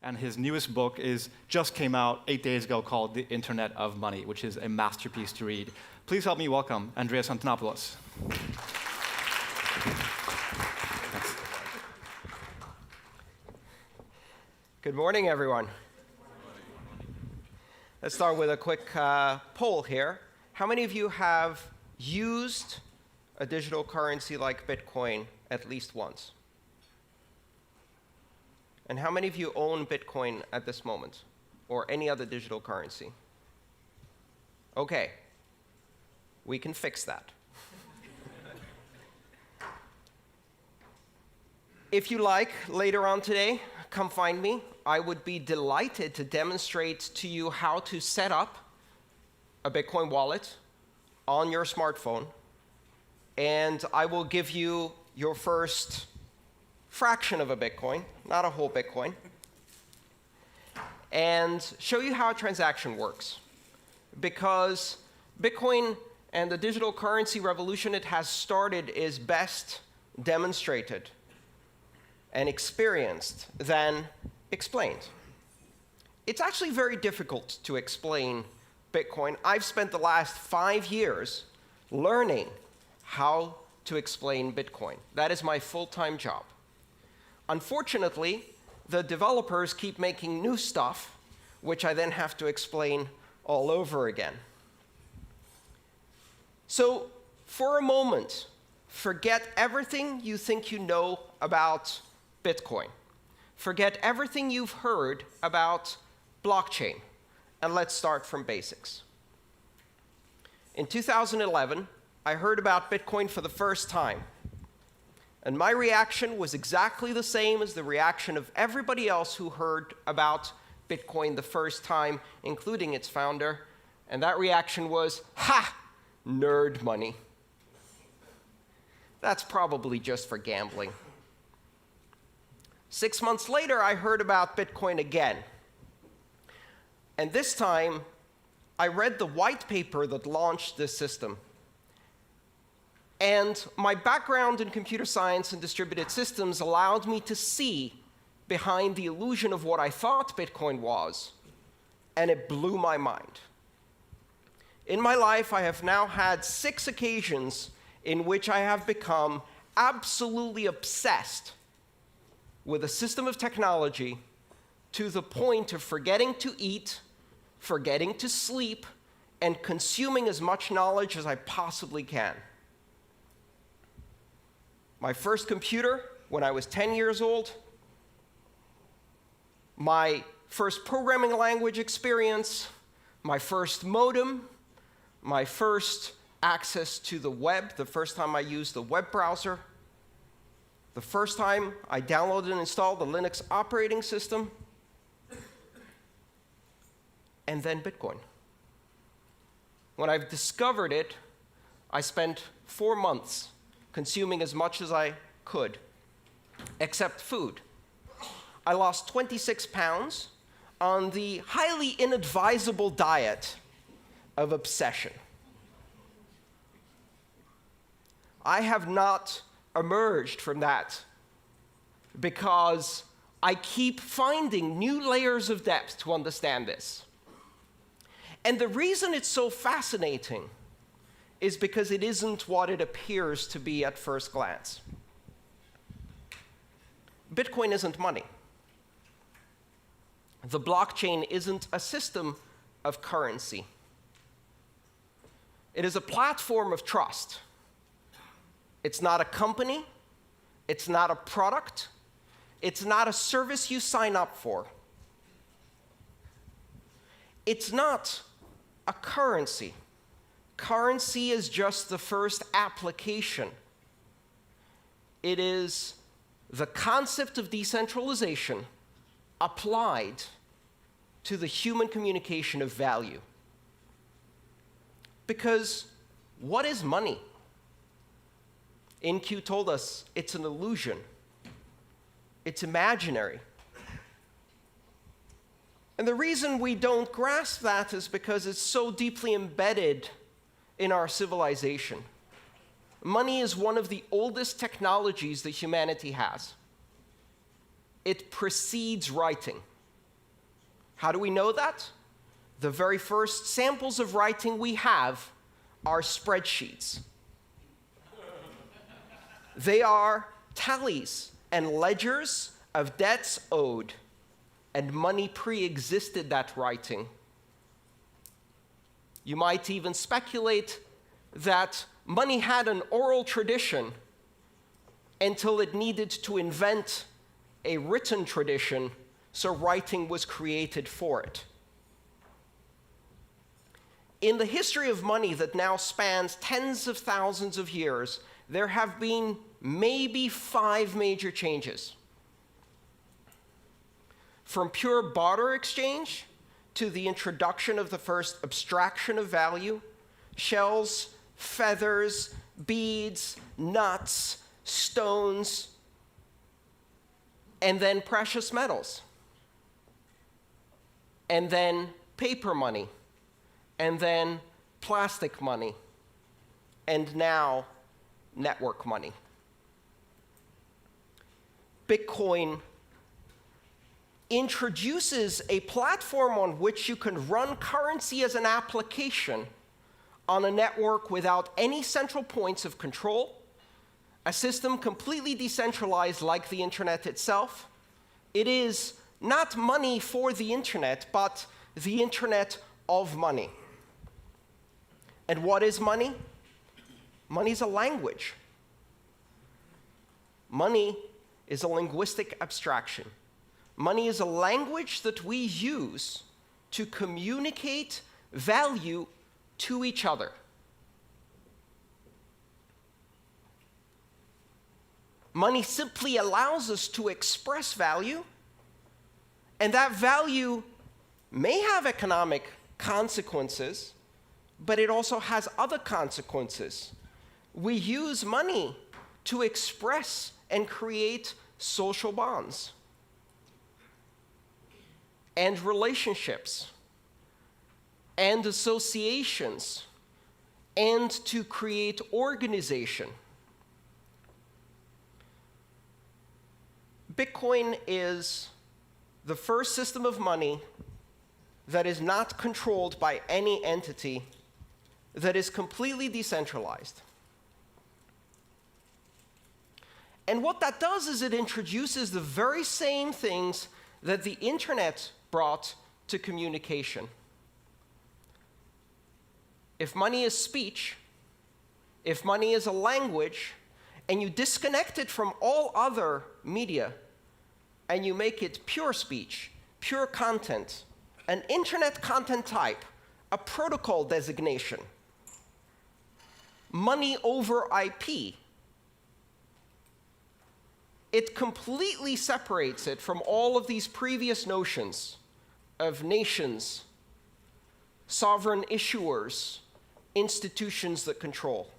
and his newest book just came out 8 days ago called The Internet of Money, which is a masterpiece to read. Please help me welcome Andreas Antonopoulos. Good morning, everyone. Let's start with a quick poll here. How many of you have used a digital currency like Bitcoin at least once? And how many of you own Bitcoin at this moment, or any other digital currency? Okay, we can fix that. If you like, later on today, come find me. I would be delighted to demonstrate to you how to set up a Bitcoin wallet on your smartphone, and I will give you your first fraction of a Bitcoin, not a whole Bitcoin, and show you how a transaction works. Because Bitcoin and the digital currency revolution it has started is best demonstrated and experienced than explained. It's actually very difficult to explain Bitcoin. I've spent the last 5 years learning how to explain Bitcoin. That is my full-time job. Unfortunately, the developers keep making new stuff, which I then have to explain all over again. So, for a moment, forget everything you think you know about Bitcoin. Forget everything you've heard about blockchain, and let's start from basics. In 2011, I heard about Bitcoin for the first time, and my reaction was exactly the same as the reaction of everybody else who heard about Bitcoin the first time, including its founder, and that reaction was, ha! Nerd money. That's probably just for gambling. 6 months later, I heard about Bitcoin again. And this time, I read the white paper that launched this system. And my background in computer science and distributed systems allowed me to see behind the illusion of what I thought Bitcoin was, and it blew my mind. In my life, I have now had 6 occasions in which I have become absolutely obsessed with a system of technology to the point of forgetting to eat, forgetting to sleep, and consuming as much knowledge as I possibly can. My first computer, when I was 10 years old, my first programming language experience, my first modem, my first access to the web, the first time I used the web browser, the first time I downloaded and installed the Linux operating system, and then Bitcoin. When I've discovered it, I spent 4 months consuming as much as I could, except food. I lost 26 pounds on the highly inadvisable diet of obsession. I have not emerged from that because I keep finding new layers of depth to understand this. And the reason it's so fascinating is because it isn't what it appears to be at first glance. Bitcoin isn't money. The blockchain isn't a system of currency. It is a platform of trust. It's not a company. It's not a product. It's not a service you sign up for. It's not a currency. Currency is just the first application. It is the concept of decentralization applied to the human communication of value. Because what is money? InQ told us it's an illusion. It's imaginary. And the reason we don't grasp that is because it's so deeply embedded in our civilization. Money is one of the oldest technologies that humanity has. It precedes writing. How do we know that? The very first samples of writing we have are spreadsheets. They are tallies and ledgers of debts owed, and money pre-existed that writing. You might even speculate that money had an oral tradition until it needed to invent a written tradition, so writing was created for it. In the history of money that now spans tens of thousands of years, there have been maybe 5 major changes. From pure barter exchange to the introduction of the first abstraction of value, shells, feathers, beads, nuts, stones, and then precious metals, and then paper money, and then plastic money, and now network money. Bitcoin introduces a platform on which you can run currency as an application on a network without any central points of control, a system completely decentralized like the internet itself. It is not money for the internet, but the internet of money. And what is money? Money is a language. Money is a linguistic abstraction. Money is a language that we use to communicate value to each other. Money simply allows us to express value, and that value may have economic consequences, but it also has other consequences. We use money to express and create social bonds and relationships and associations and to create organization. Bitcoin is the first system of money that is not controlled by any entity, that is completely decentralized. And what that does is it introduces the very same things that the internet brought to communication. If money is speech, if money is a language, and you disconnect it from all other media, and you make it pure speech, pure content, an internet content type, a protocol designation, money over IP, it completely separates it from all of these previous notions of nations, sovereign issuers, institutions that control.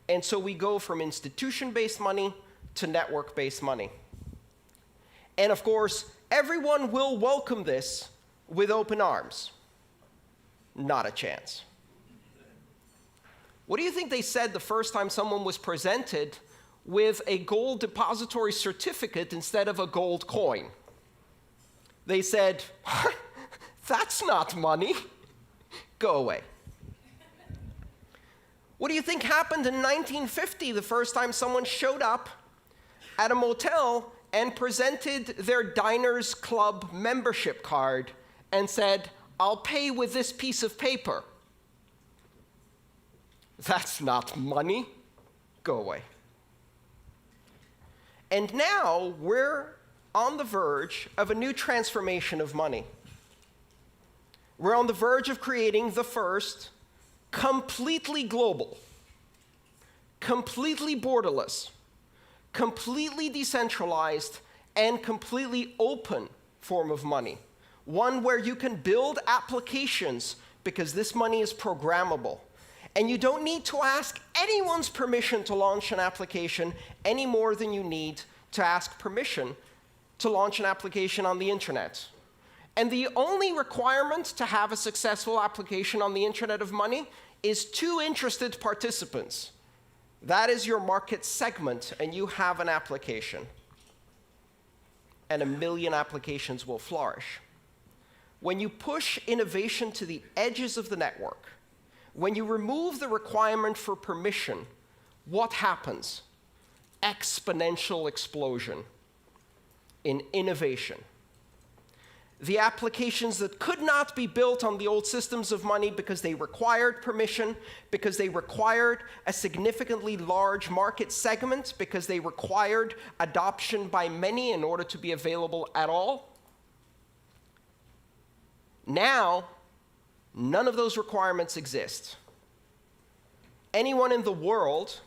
And so we go from institution-based money to network-based money. And of course, everyone will welcome this with open arms. Not a chance. What do you think they said the first time someone was presented with a gold depository certificate instead of a gold coin? They said, "That's not money. Go away." What do you think happened in 1950 the first time someone showed up at a motel and presented their Diners Club membership card and said, "I'll pay with this piece of paper"? That's not money. Go away. And now we're on the verge of a new transformation of money. We're on the verge of creating the first completely global, completely borderless, completely decentralized, and completely open form of money. One where you can build applications because this money is programmable. And you don't need to ask anyone's permission to launch an application any more than you need to ask permission to launch an application on the internet. And the only requirement to have a successful application on the internet of money is 2 interested participants. That is your market segment, and you have an application. and 1 million applications will flourish. When you push innovation to the edges of the network, when you remove the requirement for permission, what happens? Exponential explosion in innovation. The applications that could not be built on the old systems of money because they required permission, because they required a significantly large market segment, because they required adoption by many in order to be available at all. Now, none of those requirements exist. Anyone in the world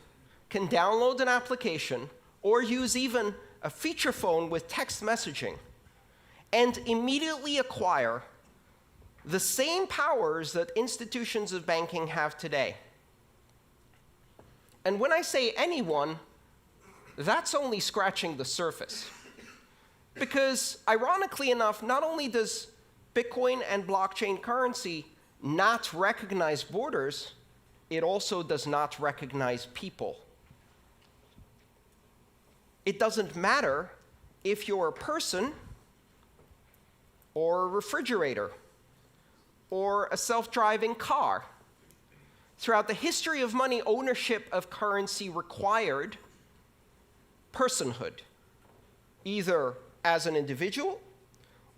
can download an application or use even a feature phone with text messaging and immediately acquire the same powers that institutions of banking have today. And when I say anyone, that's only scratching the surface. Because ironically enough, not only does Bitcoin and blockchain currency not recognize borders, it also does not recognize people. It doesn't matter if you're a person or a refrigerator or a self-driving car. Throughout the history of money, ownership of currency required personhood, either as an individual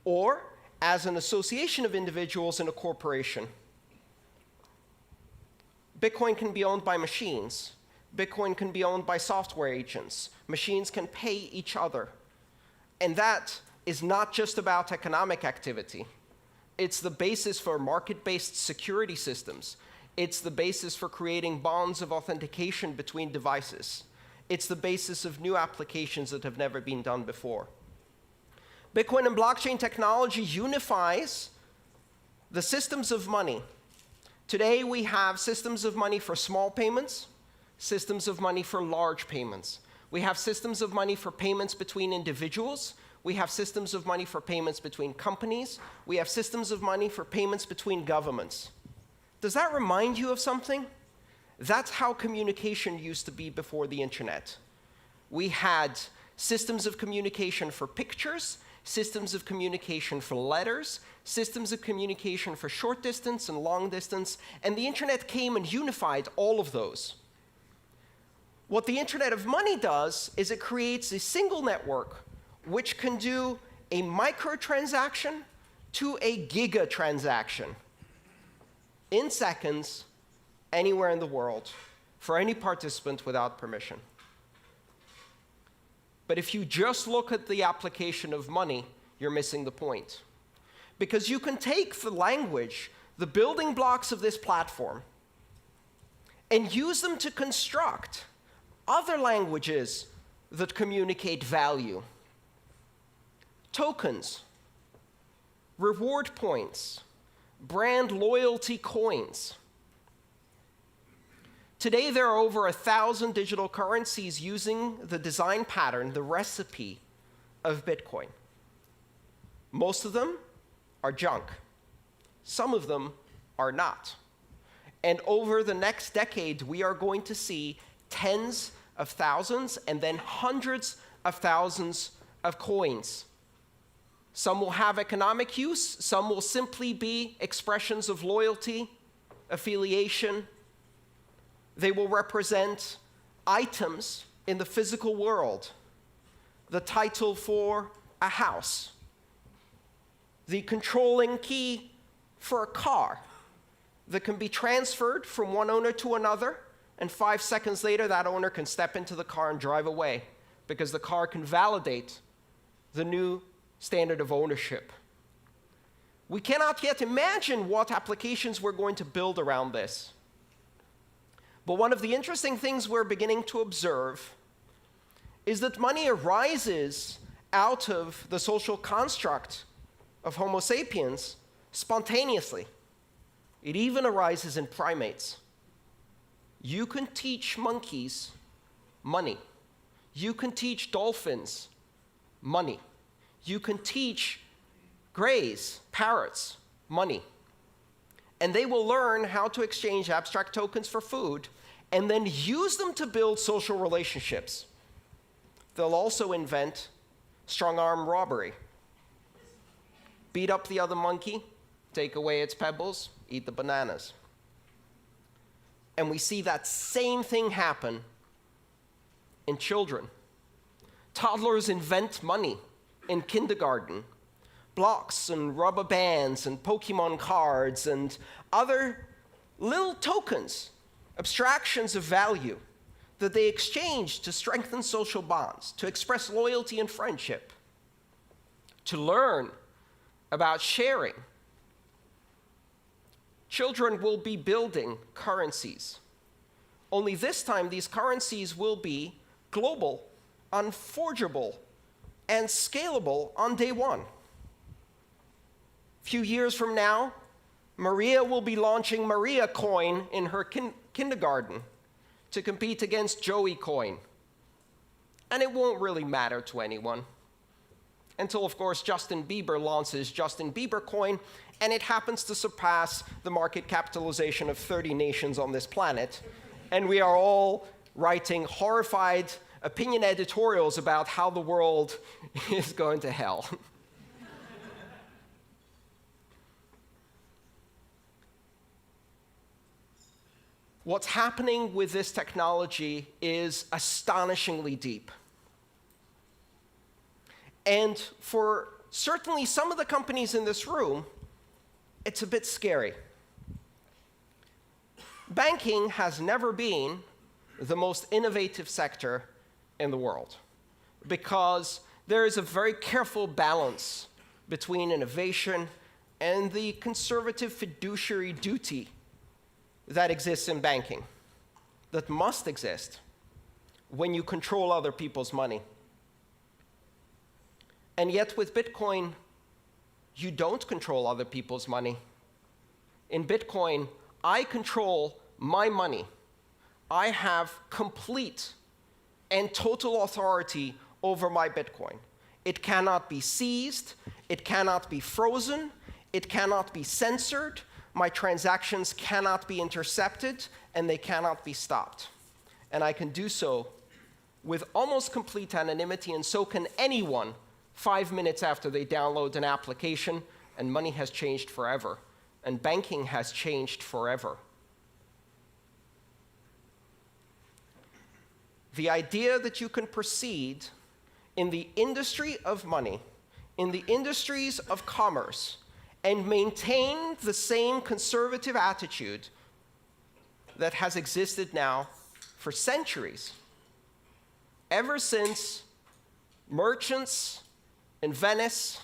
or as an association of individuals in a corporation. Bitcoin can be owned by machines. Bitcoin can be owned by software agents. Machines can pay each other. And that is not just about economic activity. It's the basis for market-based security systems. It's the basis for creating bonds of authentication between devices. It's the basis of new applications that have never been done before. Bitcoin and blockchain technology unifies the systems of money. Today, we have systems of money for small payments, systems of money for large payments. We have systems of money for payments between individuals. We have systems of money for payments between companies. We have systems of money for payments between governments. Does that remind you of something? That's how communication used to be before the internet. We had systems of communication for pictures, systems of communication for letters, systems of communication for short distance and long distance, and the internet came and unified all of those. What the Internet of Money does is it creates a single network which can do a microtransaction to a gigatransaction in seconds, anywhere in the world, for any participant without permission. But if you just look at the application of money, you're missing the point. Because you can take the language, the building blocks of this platform, and use them to construct other languages that communicate value. Tokens, reward points, brand loyalty coins. Today, there are over 1,000 digital currencies using the design pattern, the recipe of Bitcoin. Most of them are junk. Some of them are not. And over the next decade, we are going to see tens of thousands and then hundreds of thousands of coins. Some will have economic use. Some will simply be expressions of loyalty, affiliation. They will represent items in the physical world, the title for a house, the controlling key for a car that can be transferred from one owner to another, and 5 seconds later, that owner can step into the car and drive away because the car can validate the new standard of ownership. We cannot yet imagine what applications we're going to build around this. But one of the interesting things we're beginning to observe is that money arises out of the social construct of Homo sapiens spontaneously. It even arises in primates. You can teach monkeys money. You can teach dolphins money. You can teach greys, parrots, money. And they will learn how to exchange abstract tokens for food and then use them to build social relationships. They'll also invent strong-arm robbery. Beat up the other monkey, take away its pebbles, eat the bananas. And we see that same thing happen in children. Toddlers invent money in kindergarten. Blocks and rubber bands and Pokemon cards and other little tokens, abstractions of value that they exchange to strengthen social bonds, to express loyalty and friendship, to learn about sharing. Children will be building currencies. Only this time, these currencies will be global, unforgeable, and scalable on day one. A few years from now, Maria will be launching Maria Coin in her kindergarten to compete against Joey Coin. And it won't really matter to anyone. Until, of course, Justin Bieber launches Justin Bieber Coin, and it happens to surpass the market capitalization of 30 nations on this planet. And we are all writing horrified opinion editorials about how the world is going to hell. What's happening with this technology is astonishingly deep. And for certainly some of the companies in this room, it's a bit scary. Banking has never been the most innovative sector in the world because there is a very careful balance between innovation and the conservative fiduciary duty that exists in banking, that must exist when you control other people's money. And yet with Bitcoin, you don't control other people's money. In Bitcoin, I control my money. I have complete and total authority over my Bitcoin. It cannot be seized, it cannot be frozen, it cannot be censored, my transactions cannot be intercepted, and they cannot be stopped. And I can do so with almost complete anonymity, and so can anyone 5 minutes after they download an application, and money has changed forever, and banking has changed forever. The idea that you can proceed in the industry of money, in the industries of commerce, and maintain the same conservative attitude that has existed now for centuries, ever since merchants in Venice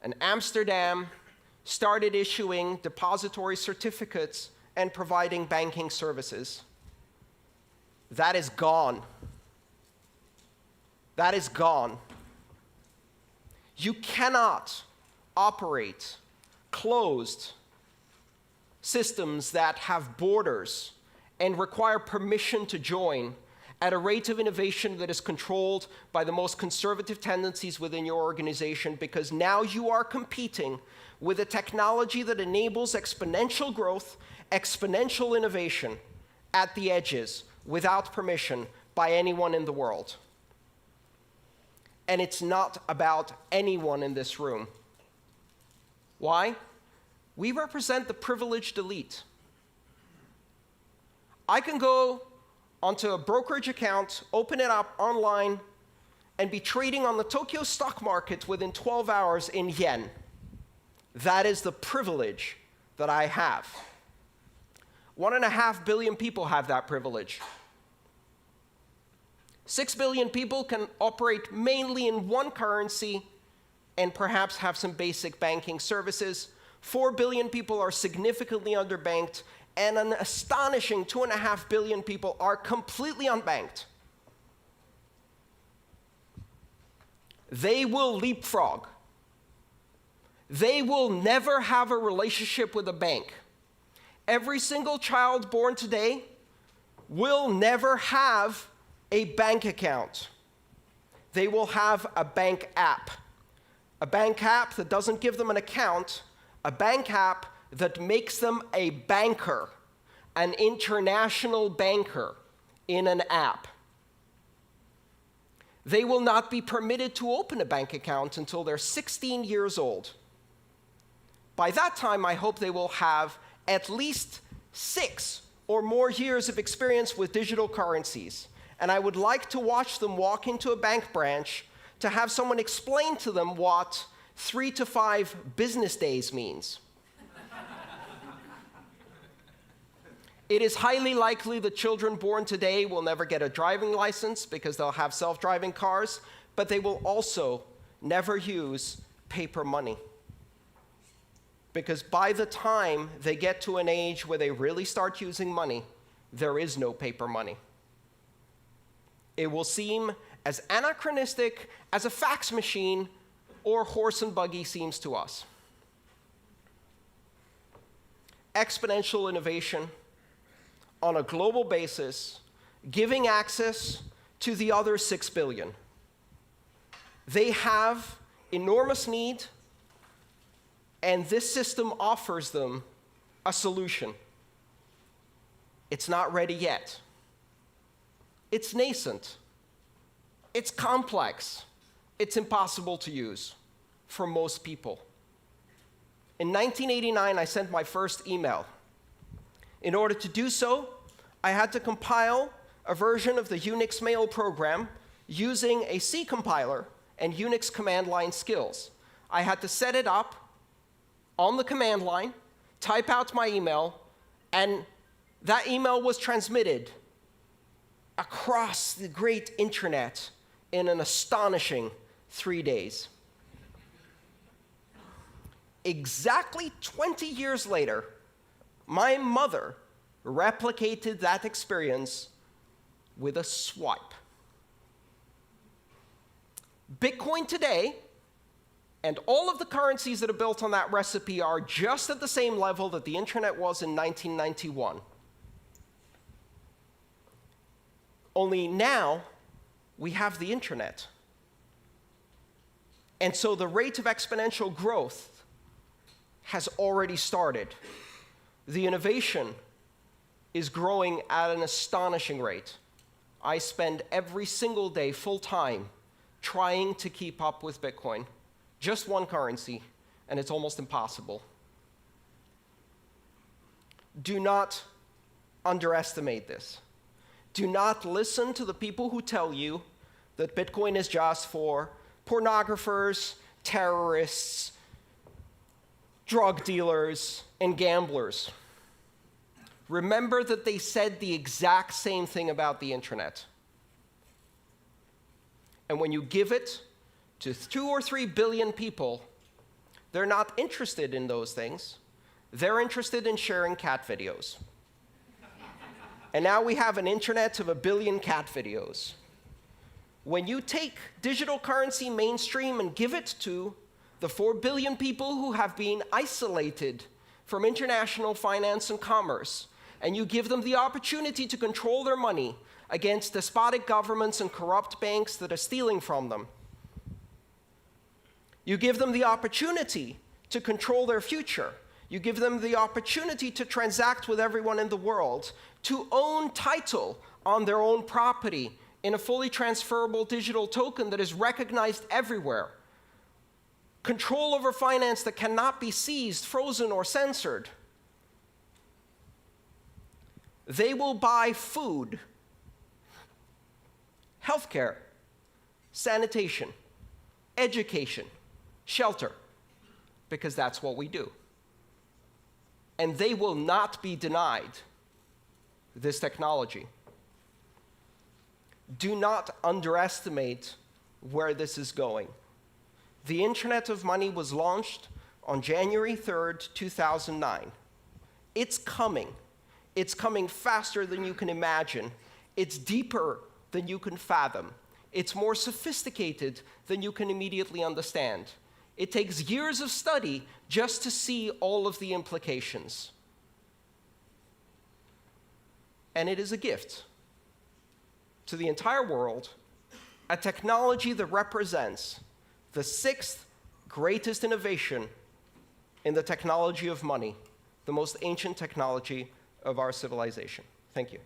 and Amsterdam started issuing depository certificates and providing banking services. That is gone. That is gone. You cannot operate closed systems that have borders and require permission to join at a rate of innovation that is controlled by the most conservative tendencies within your organization, because now you are competing with a technology that enables exponential growth, exponential innovation at the edges without permission by anyone in the world. And it's not about anyone in this room. Why? We represent the privileged elite. I can go onto a brokerage account, open it up online, and be trading on the Tokyo stock market within 12 hours in yen. That is the privilege that I have. 1.5 billion people have that privilege. 6 billion people can operate mainly in one currency and perhaps have some basic banking services. 4 billion people are significantly underbanked, and an astonishing 2.5 billion people are completely unbanked. They will leapfrog. They will never have a relationship with a bank. Every single child born today will never have a bank account. They will have a bank app. A bank app that doesn't give them an account, a bank app that makes them a banker, an international banker in an app. They will not be permitted to open a bank account until they're 16 years old. By that time, I hope they will have at least 6 or more years of experience with digital currencies. And I would like to watch them walk into a bank branch to have someone explain to them what 3 to 5 business days means. It is highly likely that children born today will never get a driving license because they'll have self-driving cars, but they will also never use paper money. Because by the time they get to an age where they really start using money, there is no paper money. It will seem as anachronistic as a fax machine or horse and buggy seems to us. Exponential innovation on a global basis, giving access to the other 6 billion. They have enormous need, and this system offers them a solution. It's not ready yet. It's nascent. It's complex. It's impossible to use for most people. In 1989, I sent my first email. In order to do so, I had to compile a version of the Unix mail program using a C compiler and Unix command line skills. I had to set it up on the command line, type out my email, and that email was transmitted across the great internet in an astonishing 3 days. Exactly 20 years later, my mother replicated that experience with a swipe. Bitcoin today and all of the currencies that are built on that recipe are just at the same level that the internet was in 1991. Only now we have the internet. And so the rate of exponential growth has already started. The innovation is growing at an astonishing rate. I spend every single day full-time trying to keep up with Bitcoin. Just one currency, and it's almost impossible. Do not underestimate this. Do not listen to the people who tell you that Bitcoin is just for pornographers, terrorists, drug dealers, and gamblers. Remember that they said the exact same thing about the internet. And when you give it to 2 or 3 billion people, they're not interested in those things. They're interested in sharing cat videos. And now we have an internet of 1 billion cat videos. When you take digital currency mainstream and give it to the 4 billion people who have been isolated from international finance and commerce, and you give them the opportunity to control their money against despotic governments and corrupt banks that are stealing from them, you give them the opportunity to control their future. You give them the opportunity to transact with everyone in the world, to own title on their own property in a fully transferable digital token that is recognized everywhere. Control over finance that cannot be seized, frozen, or censored. They will buy food, healthcare, sanitation, education, shelter, because that's what we do. And they will not be denied this technology. Do not underestimate where this is going. The Internet of Money was launched on January 3rd, 2009. It's coming. It's coming faster than you can imagine. It's deeper than you can fathom. It's more sophisticated than you can immediately understand. It takes years of study just to see all of the implications. And it is a gift to the entire world, a technology that represents the 6th greatest innovation in the technology of money, the most ancient technology of our civilization. Thank you.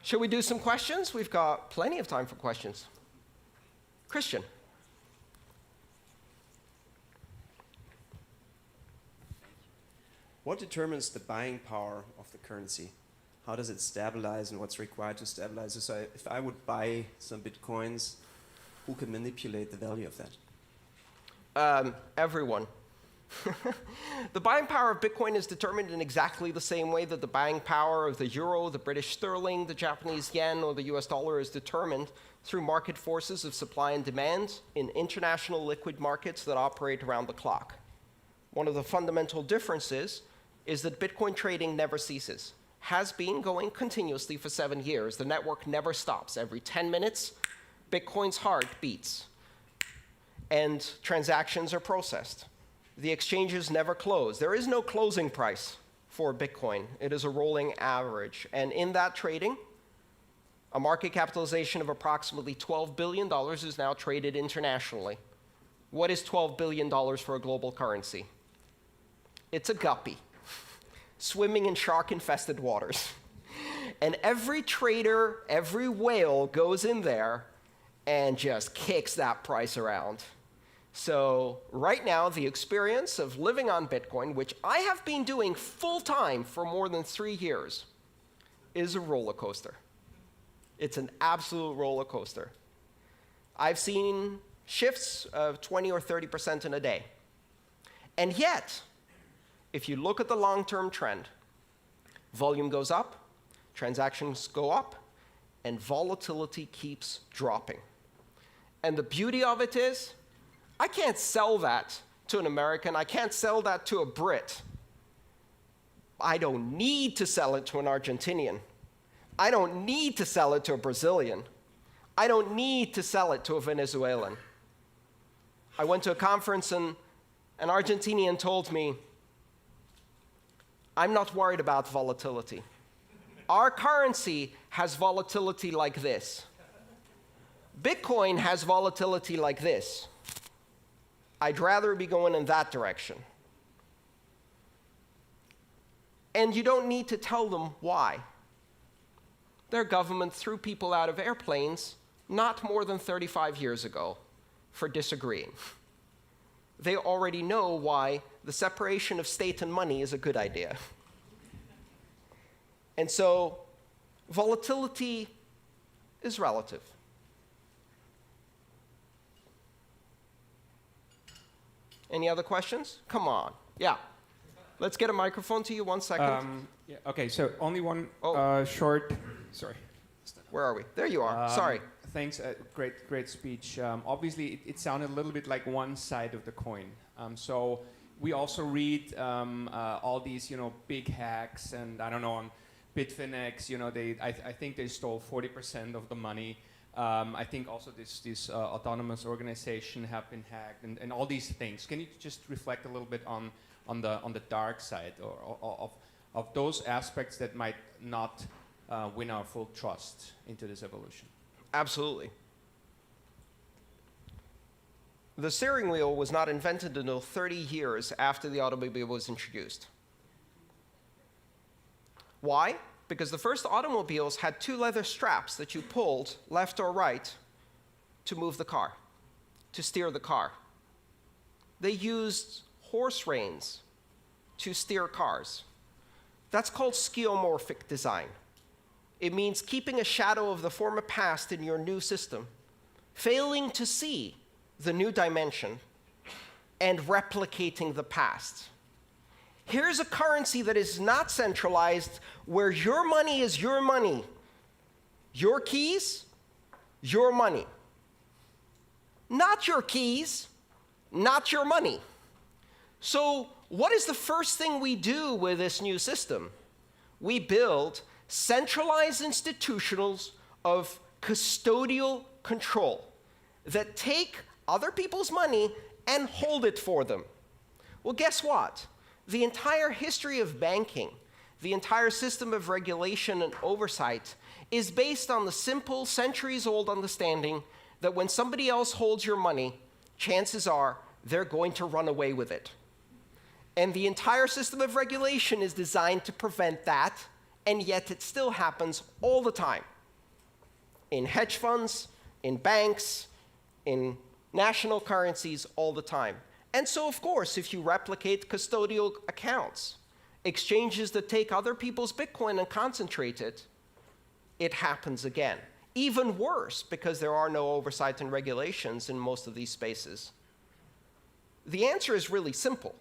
Shall we do some questions? We've got plenty of time for questions. Christian. What determines the buying power of the currency? How does it stabilize and what's required to stabilize it? So if I would buy some Bitcoins, who can manipulate the value of that? Everyone. The buying power of Bitcoin is determined in exactly the same way that the buying power of the euro, the British sterling, the Japanese yen, or the US dollar is determined through market forces of supply and demand in international liquid markets that operate around the clock. One of the fundamental differences is that Bitcoin trading never ceases. Has been going continuously for 7 years. The network never stops. Every 10 minutes, Bitcoin's heart beats, and transactions are processed. The exchanges never close. There is no closing price for Bitcoin. It is a rolling average. And in that trading, a market capitalization of approximately $12 billion is now traded internationally. What is $12 billion for a global currency? It's a guppy swimming in shark-infested waters. And every trader, every whale goes in there and just kicks that price around. So right now, the experience of living on Bitcoin, which I have been doing full-time for more than 3 years, is a roller coaster. It's an absolute roller coaster. I've seen shifts of 20 or 30% in a day. And yet, if you look at the long-term trend, volume goes up, transactions go up, and volatility keeps dropping. And the beauty of it is, I can't sell that to an American. I can't sell that to a Brit. I don't need to sell it to an Argentinian. I don't need to sell it to a Brazilian. I don't need to sell it to a Venezuelan. I went to a conference and an Argentinian told me, I'm not worried about volatility. Our currency has volatility like this. Bitcoin has volatility like this. I'd rather be going in that direction. And you don't need to tell them why. Their government threw people out of airplanes not more than 35 years ago for disagreeing. They already know why the separation of state and money is a good idea. And so volatility is relative. Any other questions? Come on. Yeah. Let's get a microphone to you. 1 second. Yeah, okay, so only one short. Sorry. Where are we? There you are. Sorry. Thanks. Great speech. Obviously, it sounded a little bit like one side of the coin. So we also read all these, big hacks, and I don't know, on Bitfinex, I think they stole 40% of the money. I think also this autonomous organization have been hacked, and all these things. Can you just reflect a little bit on the dark side of those aspects that might not win our full trust into this evolution? Absolutely. The steering wheel was not invented until 30 years after the automobile was introduced. Why? Because the first automobiles had 2 leather straps that you pulled left or right to move the car, to steer the car. They used horse reins to steer cars. That's called skeuomorphic design. It means keeping a shadow of the former past in your new system, failing to see the new dimension, and replicating the past. Here's a currency that is not centralized, where your money is your money. Your keys, your money. Not your keys, not your money. So what is the first thing we do with this new system? We build centralized institutions of custodial control that take other people's money and hold it for them. Well, guess what? The entire history of banking, the entire system of regulation and oversight is based on the simple, centuries-old understanding that when somebody else holds your money, chances are they're going to run away with it. And the entire system of regulation is designed to prevent that, and yet it still happens all the time. in hedge funds, in banks, in national currencies all the time. And so, of course, if you replicate custodial accounts, exchanges that take other people's Bitcoin and concentrate it, it happens again. Even worse, because there are no oversight and regulations in most of these spaces. The answer is really simple.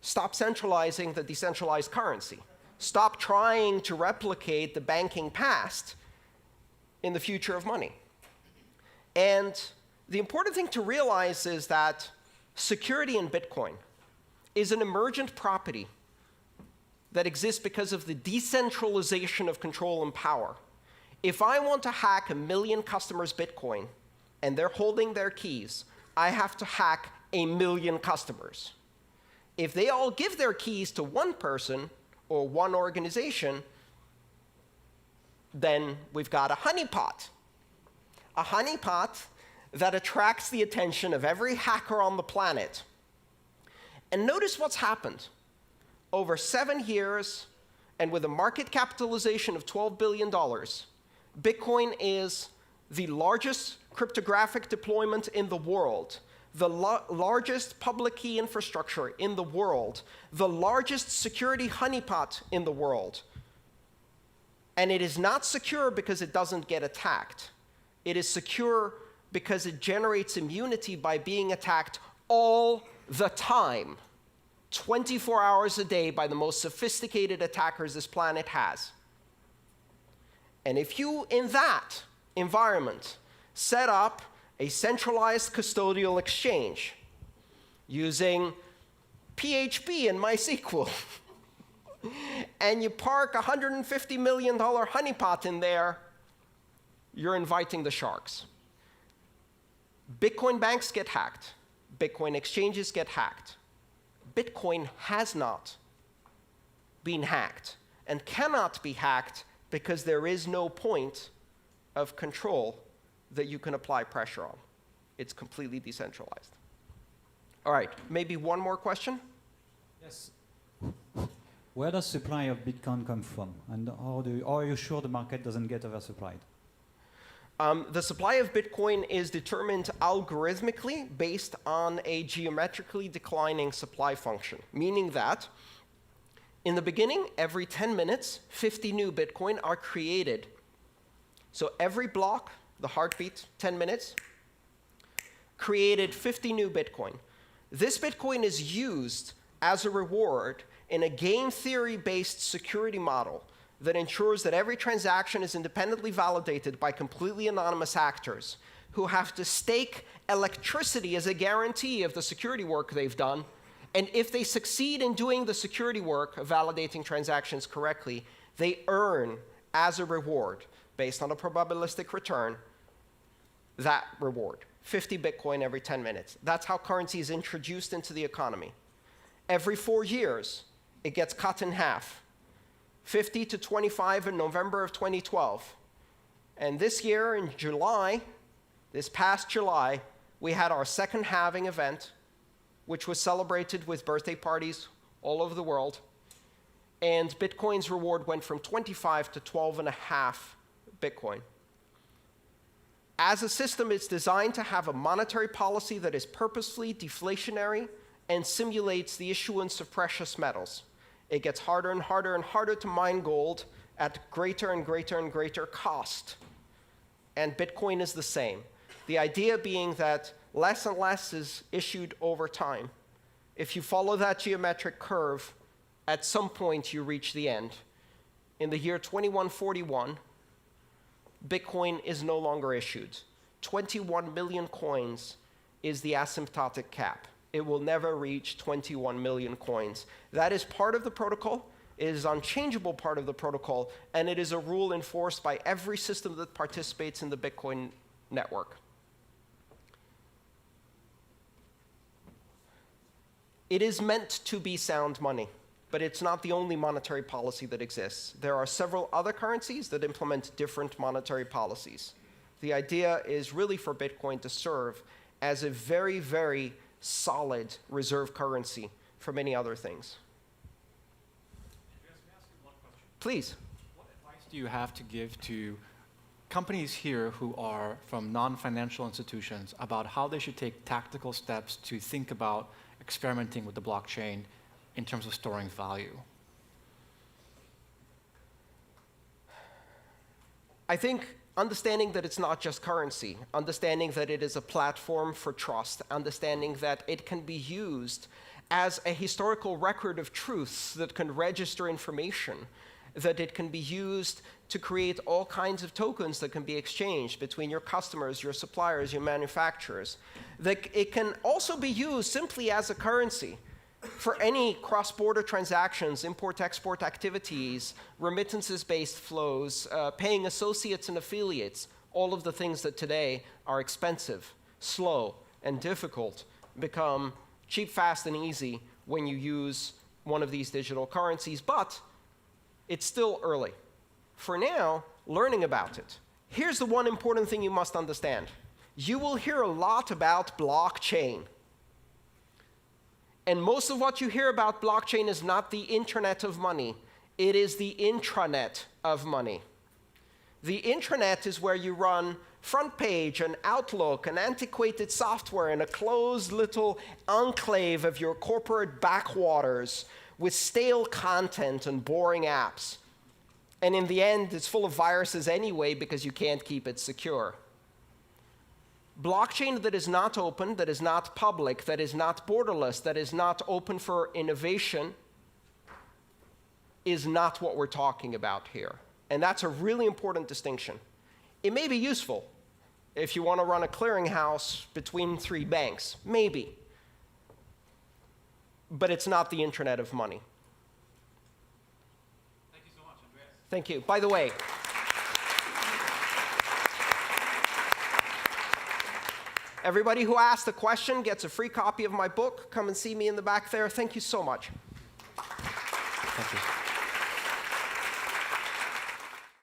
Stop centralizing the decentralized currency. Stop trying to replicate the banking past in the future of money. And the important thing to realize is that security in Bitcoin is an emergent property that exists because of the decentralization of control and power. If I want to hack 1 million customers' Bitcoin and they're holding their keys, I have to hack 1 million customers. If they all give their keys to one person or one organization, then we've got a honeypot. A honeypot that attracts the attention of every hacker on the planet. And notice what's happened. Over 7 years, and with a market capitalization of $12 billion, Bitcoin is the largest cryptographic deployment in the world, the largest public key infrastructure in the world, the largest security honeypot in the world. And it is not secure because it doesn't get attacked. It is secure because it generates immunity by being attacked all the time, 24 hours a day by the most sophisticated attackers this planet has. And if you, in that environment, set up a centralized custodial exchange using PHP and MySQL, and you park a $150 million honeypot in there, you're inviting the sharks. Bitcoin banks get hacked. Bitcoin exchanges get hacked. Bitcoin has not been hacked and cannot be hacked because there is no point of control that you can apply pressure on. It's completely decentralized. All right, maybe one more question? Yes. Where does supply of Bitcoin come from? And how are you sure the market doesn't get oversupplied? The supply of Bitcoin is determined algorithmically based on a geometrically declining supply function, meaning that in the beginning, every 10 minutes, 50 new Bitcoin are created. So every block, the heartbeat, 10 minutes, created 50 new Bitcoin. This Bitcoin is used as a reward in a game theory-based security model that ensures that every transaction is independently validated by completely anonymous actors who have to stake electricity as a guarantee of the security work they've done. And if they succeed in doing the security work of validating transactions correctly, they earn as a reward, based on a probabilistic return, that reward, 50 Bitcoin every 10 minutes. That's how currency is introduced into the economy. Every 4 years, it gets cut in half, 50 to 25 in November of 2012. And this year, in July, this past July, we had our second halving event, which was celebrated with birthday parties all over the world. And Bitcoin's reward went from 25 to 12.5 Bitcoin. As a system, it's designed to have a monetary policy that is purposefully deflationary and simulates the issuance of precious metals. It gets harder and harder and harder to mine gold at greater and greater and greater cost. And Bitcoin is the same. The idea being that less and less is issued over time. If you follow that geometric curve, at some point you reach the end. In the year 2141, Bitcoin is no longer issued. 21 million coins is the asymptotic cap. It will never reach 21 million coins. That is part of the protocol. It is an unchangeable part of the protocol, and it is a rule enforced by every system that participates in the Bitcoin network. It is meant to be sound money, but it's not the only monetary policy that exists. There are several other currencies that implement different monetary policies. The idea is really for Bitcoin to serve as a very, very solid reserve currency for many other things. Andreas, may I ask you one question? Please. What advice do you have to give to companies here who are from non-financial institutions about how they should take tactical steps to think about experimenting with the blockchain in terms of storing value? I think understanding that it's not just currency, understanding that it is a platform for trust, understanding that it can be used as a historical record of truths that can register information, that it can be used to create all kinds of tokens that can be exchanged between your customers, your suppliers, your manufacturers, that it can also be used simply as a currency for any cross-border transactions, import-export activities, remittances-based flows, paying associates and affiliates, all of the things that today are expensive, slow, and difficult become cheap, fast, and easy when you use one of these digital currencies, but it's still early. For now, learning about it. Here's the one important thing you must understand. You will hear a lot about blockchain. And most of what you hear about blockchain is not the internet of money. It is the intranet of money. The intranet is where you run front page and Outlook and antiquated software in a closed little enclave of your corporate backwaters with stale content and boring apps. And in the end, it's full of viruses anyway because you can't keep it secure. Blockchain that is not open, that is not public, that is not borderless, that is not open for innovation is not what we're talking about here. And that's a really important distinction. It may be useful if you want to run a clearinghouse between 3 banks, maybe. But it's not the internet of money. Thank you so much, Andreas. Thank you. By the way, everybody who asked a question gets a free copy of my book. Come and see me in the back there. Thank you so much. Thank you.